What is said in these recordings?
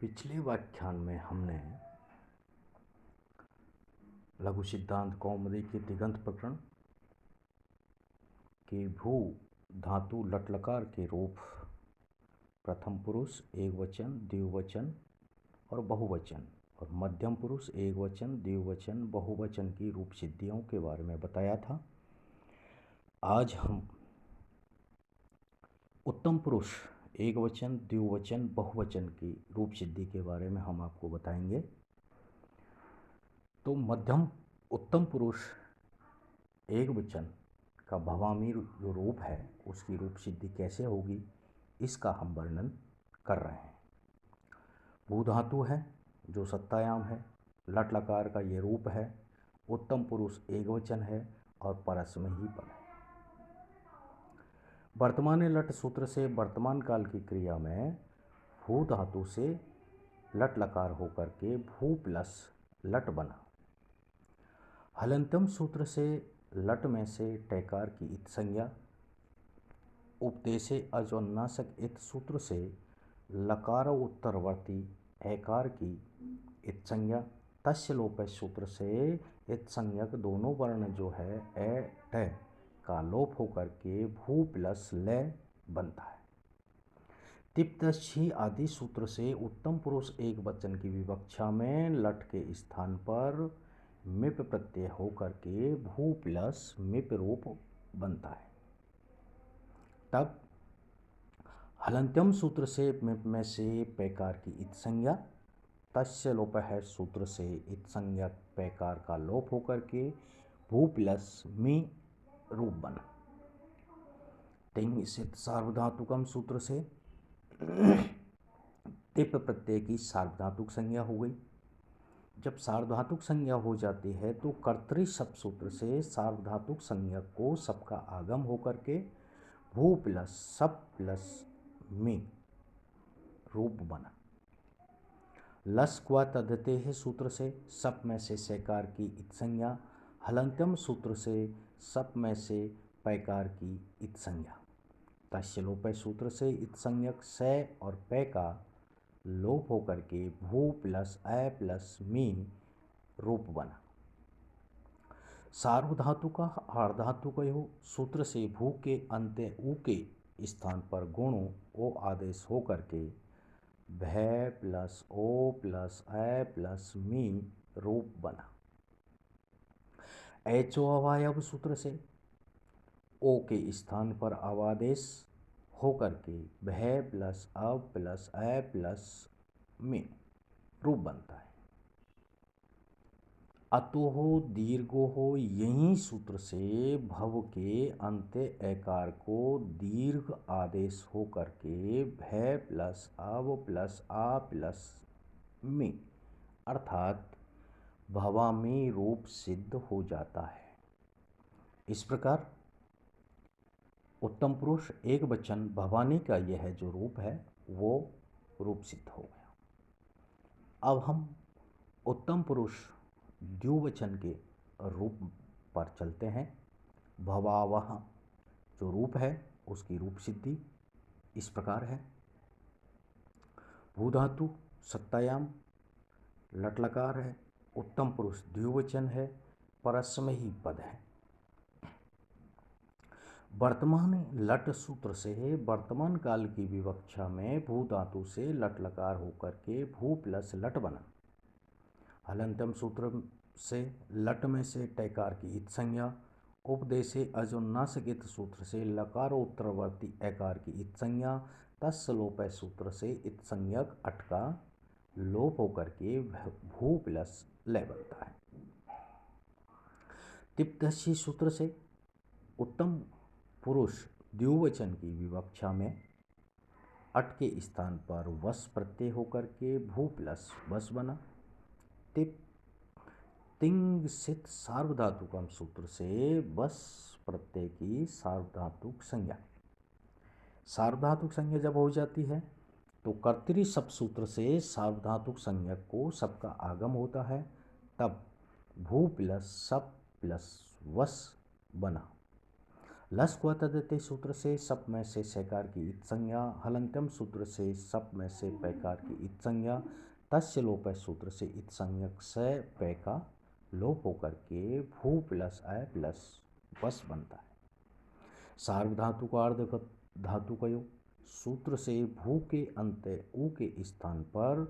पिछले व्याख्यान में हमने लघु सिद्धांत कौमुदी के तिगंत प्रकरण के भू धातु लट्लकार के रूप प्रथम पुरुष एकवचन द्विवचन और बहुवचन और मध्यम पुरुष एकवचन द्विवचन बहुवचन की रूप सिद्धियों के बारे में बताया था। आज हम उत्तम पुरुष एकवचन द्विवचन बहुवचन की रूप सिद्धि के बारे में हम आपको बताएंगे। तो मध्यम उत्तम पुरुष एकवचन का भवामी जो रूप है उसकी रूप सिद्धि कैसे होगी इसका हम वर्णन कर रहे हैं। भू धातु है जो सत्तायाम है, लट लकार का ये रूप है, उत्तम पुरुष एकवचन है और परस्मही पद है। वर्तमान लट सूत्र से वर्तमान काल की क्रिया में भू धातु से लट लकार होकर के भू प्लस लट बना। हलंतम सूत्र से लट में से टैकार की इत संज्ञा, उपदेशे अजोन्नासक इत सूत्र से लकार उत्तरवर्ती एकार की इत संज्ञा, तस्य लोप सूत्र से इत संज्ञक दोनों वर्ण जो है ए ट का लोप होकर के भू प्लस ले बनता है। तिप्तच्छी आदि सूत्र से उत्तम पुरुष एक वचन की विवक्षा में लट के स्थान पर मिप प्रत्यय होकर के भू प्लस मिप रूप बनता है। तब हलंत्यम सूत्र से मिप में से पैकार की इत संज्ञा, तस्य लोप है सूत्र से इत संज्ञा पैकार का लोप होकर के भू प्लस मी रूप बना। तिंग स्थित सार्वधातुकम सूत्र से तिप प्रत्यय की सार्वधातुक संज्ञा हो गई। जब सार्वधातुक संज्ञा हो जाती है तो कर्तरी शब्द सूत्र से सार्वधातुक संज्ञा को सबका आगम होकर के भू प्लस सब प्लस में रूप बना। लस क्वा तद्धते है सूत्र से सप में से सैकार की इत संज्ञा, हलंत्यम सूत्र से सप में से पैकार की इत संज्ञा, तस्य लोप सूत्र से इत संज्ञक से और पै का लोप होकर के भू प्लस ए प्लस मी रूप बना। सार्वधातु का आर्धातु का सूत्र से भू के अंत्य ऊ के स्थान पर गुणों ओ आदेश होकर के भय प्लस ओ प्लस ए प्लस मी रूप बना। एचो अवायव सूत्र से ओ के स्थान पर अवादेश होकर के भय प्लस अब प्लस ए प्लस में रूप बनता है। अतोहो दीर्घो हो यही सूत्र से भव के अंत्य एकार को दीर्घ आदेश होकर के भय प्लस अब प्लस आ प्लस में अर्थात भवामी रूप सिद्ध हो जाता है। इस प्रकार उत्तम पुरुष एक वचन भवानी का यह जो रूप है वो रूप सिद्ध हो गया। अब हम उत्तम पुरुष द्विवचन के रूप पर चलते हैं। भवावह जो रूप है उसकी रूप सिद्धि इस प्रकार है। भू धातु सत्तायाम लटलकार है, उत्तम पुरुष द्विवचन है, परस्मही पद है। वर्तमान लट सूत्र से वर्तमान काल की विवक्षा में भू धातु से लट लकार होकर के भू प्लस लट बना। हलंतम सूत्र से लट में से टैकार की इत संज्ञा, उपदेशे अजोन्नासक इत सूत्र से लकार उत्तरवर्ती एकार की इत संज्ञा, तस्य लोप सूत्र से इत संज्ञक अट का लोप होकर के भू प्लस ले बनता है। तिप्तच्छी सूत्र से उत्तम पुरुष द्विवचन की विवक्षा में अट के स्थान पर वस प्रत्यय होकर के भू प्लस वस बना। तिप तिंग सित सार्वधातुकम सूत्र से वस प्रत्यय की सार्वधातुक संज्ञा, सार्वधातुक संज्ञा जब हो जाती है तो कर्तरी शब्द सूत्र से सार्वधातुक संज्ञा को सबका आगम होता है, तब भू प्लस सब प्लस वस बना। लस्क व तद्धित सूत्र से सप में से सकार की इत संज्ञा, हलंत्यम सूत्र से सप में से पैकार की इत संज्ञा, तस्य लोप सूत्र से इत संज्ञक से पै का लोप होकर के भू प्लस अ प्लस वस बनता है। सार्वधातु का अर्ध धातु कयो, सूत्र से भू के अंत ऊ के स्थान पर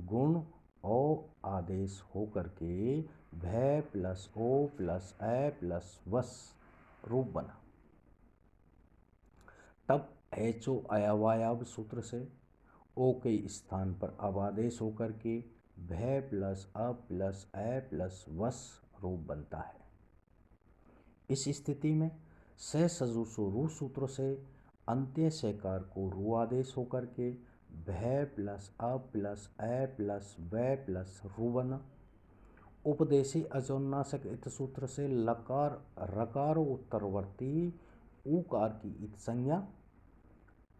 गुण ओ आदेश होकर के भय प्लस ओ प्लस अ प्लस वस रूप बना। तब एचो अयवायव सूत्र से ओ के स्थान पर अवादेश होकर के भय प्लस अ प्लस अ प्लस वस रूप बनता है। इस स्थिति में से सजुसो रू सूत्र से अंत्य सेकार को रू आदेश होकर के भय प्लस अ प्लस अ प्लस व प्लस रू बना। उपदेशी अजोन्नाशक इत सूत्र से लकार रकार उत्तरवर्ती उकार की इत संज्ञा,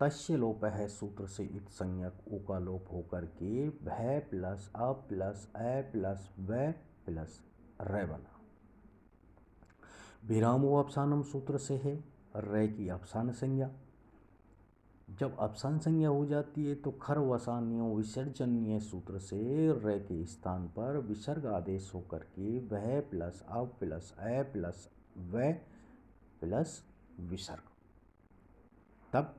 तस्य लोप है सूत्र से इत संज्ञक ऊ का लोप होकर के भय प्लस अ प्लस अ प्लस व प्लस रे बना। विरामो अपसानम सूत्र से है रे की अपसान संज्ञा। जब अपसान संज्ञा हो जाती है तो खर वसानियों विसर्जनीय सूत्र से रे के स्थान पर विसर्ग आदेश होकर के वह प्लस अ प्लस अ प्लस व प्लस विसर्ग। तब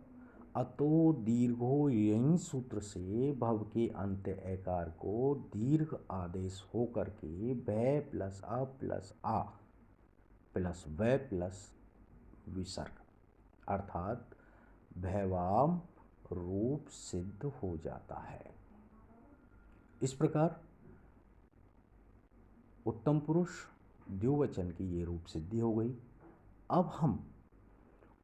अतो दीर्घो यही सूत्र से भव के अंत्य एकार को दीर्घ आदेश होकर के वह प्लस अ प्लस आ प्लस व प्लस विसर्ग अर्थात भैवाम रूप सिद्ध हो जाता है। इस प्रकार उत्तम पुरुष द्विवचन की ये रूप सिद्धि हो गई। अब हम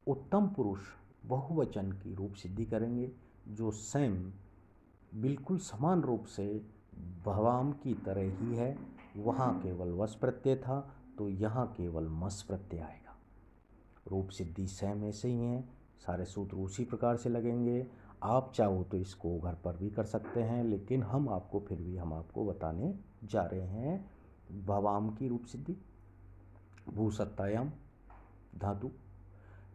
उत्तम पुरुष बहुवचन की रूप सिद्धि करेंगे जो सेम बिल्कुल समान रूप से भवाम की तरह ही है। वहाँ केवल वस प्रत्यय था तो यहाँ केवल मस प्रत्यय आएगा। रूप सिद्धि सेम ऐसे ही हैं, सारे सूत्र उसी प्रकार से लगेंगे। आप चाहो तो इसको घर पर भी कर सकते हैं, लेकिन हम आपको बताने जा रहे हैं भवाम की रूप सिद्धि। भूसत्तायाम धातु,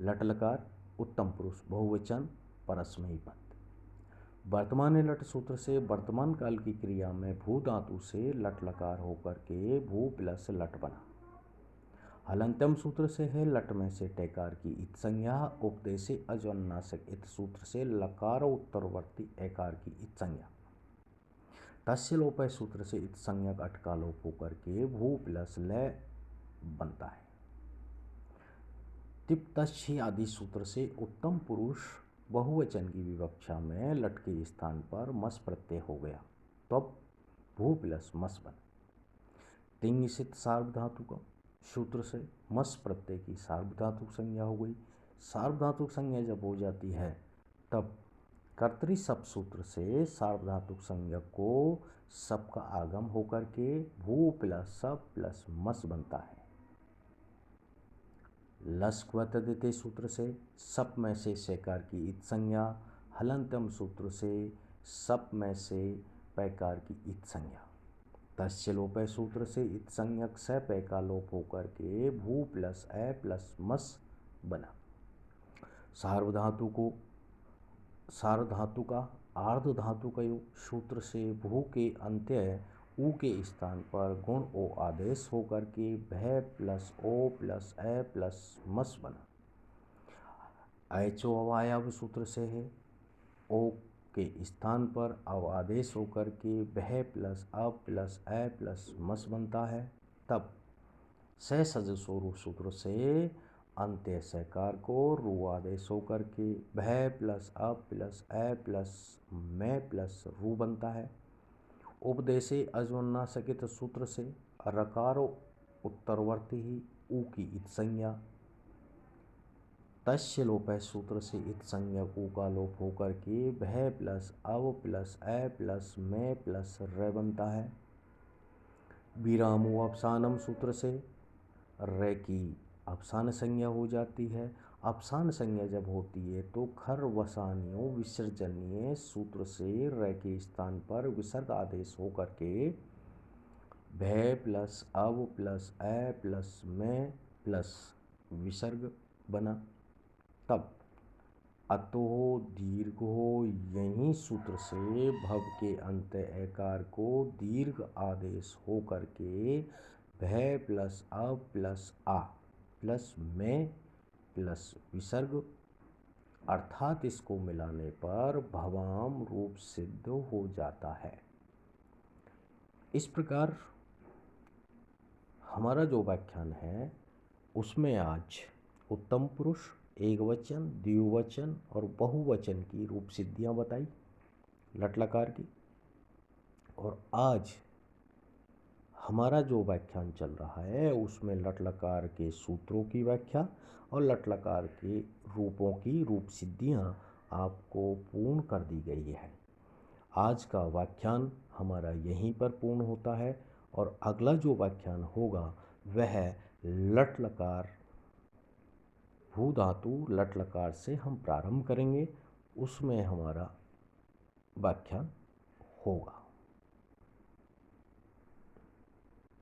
लट लकार, उत्तम पुरुष बहुवचन, परस्मैपद पद। वर्तमान लट सूत्र से वर्तमान काल की क्रिया में भू धातु से लट लकार होकर के भू प्लस लट बना। हलंत्यम सूत्र से है लट में से टैकार की इत संज्ञा। उपदेशे अजोन्नाशक इत सूत्र से लकार उत्तरवर्ती एकार की इत संज्ञा। तस्य लोप सूत्र से इत संज्ञक अट का लोप होकर के भू प्लस ल बनता है। तिप्तस्य आदि सूत्र से उत्तम पुरुष बहुवचन की विवक्षा में लट के स्थान पर मस प्रत्यय हो गया, तब भू प्लस मस बन। तिंगिसित सार्वधातु का सूत्र से मस प्रत्यय की सार्वधातुक संज्ञा हो गई। सार्वधातुक संज्ञा जब हो जाती है तब कर्तरी सप सूत्र से सार्वधातुक संज्ञा को सप का आगम होकर के भू प्लस सप प्लस मस बनता है। लस्क व तद्धित सूत्र से सप में से सेकार की इत संज्ञा, हलंत्यम सूत्र से सप में से पैकार की इत संज्ञा। तस्य लोप सूत्र से इत संज्ञक से पै का लोप होकर के भू प्लस अ प्लस मस बना। सार्वधातु का आर्ध धातु कयो सूत्र से भू के अंत्य ऊ के स्थान पर गुण ओ आदेश होकर के भय प्लस ओ प्लस अ प्लस मस बना। ऐचो अवायव सूत्र से है ओ के स्थान पर अव आदेश होकर के भय प्लस अ प्लस अ प्लस मस बनता है। तब से सजसोरु सूत्र से अंत्य सकार को रू आदेश होकर के भय प्लस अ प्लस अ प्लस में प्लस रू बनता है। उपदेशे अजोन्नाशकित सूत्र से रकारो उत्तरवर्ती ही ऊ की इत संज्ञा। तस्य लोप सूत्र से इत संज्ञा ऊ का लोप होकर के भय प्लस अव प्लस अ प्लस में प्लस रे बनता है। विरामो अपसानम सूत्र से रे की अपसान संज्ञा हो जाती है। अपसान संज्ञा जब होती है तो खर वसानियों विसर्जनीय सूत्र से रे के स्थान पर विसर्ग आदेश होकर के भय प्लस अव प्लस अ प्लस में प्लस विसर्ग बना। तब अतो दीर्घो, यही सूत्र से भव के अंत एकार को दीर्घ आदेश हो करके भय प्लस अब प्लस आ प्लस में प्लस विसर्ग अर्थात इसको मिलाने पर भवाम रूप सिद्ध हो जाता है। इस प्रकार हमारा जो व्याख्यान है उसमें आज उत्तम पुरुष, एकवचन, द्विवचन और बहुवचन की रूप सिद्धियाँ बताई लट लकार की। और आज हमारा जो व्याख्यान चल रहा है उसमें लट लकार के सूत्रों की व्याख्या और लट लकार के रूपों की रूप सिद्धियाँ आपको पूर्ण कर दी गई है। आज का व्याख्यान हमारा यहीं पर पूर्ण होता है और अगला जो व्याख्यान होगा वह लट लकार भू धातु लट लकार से हम प्रारंभ करेंगे, उसमें हमारा व्याख्यान होगा।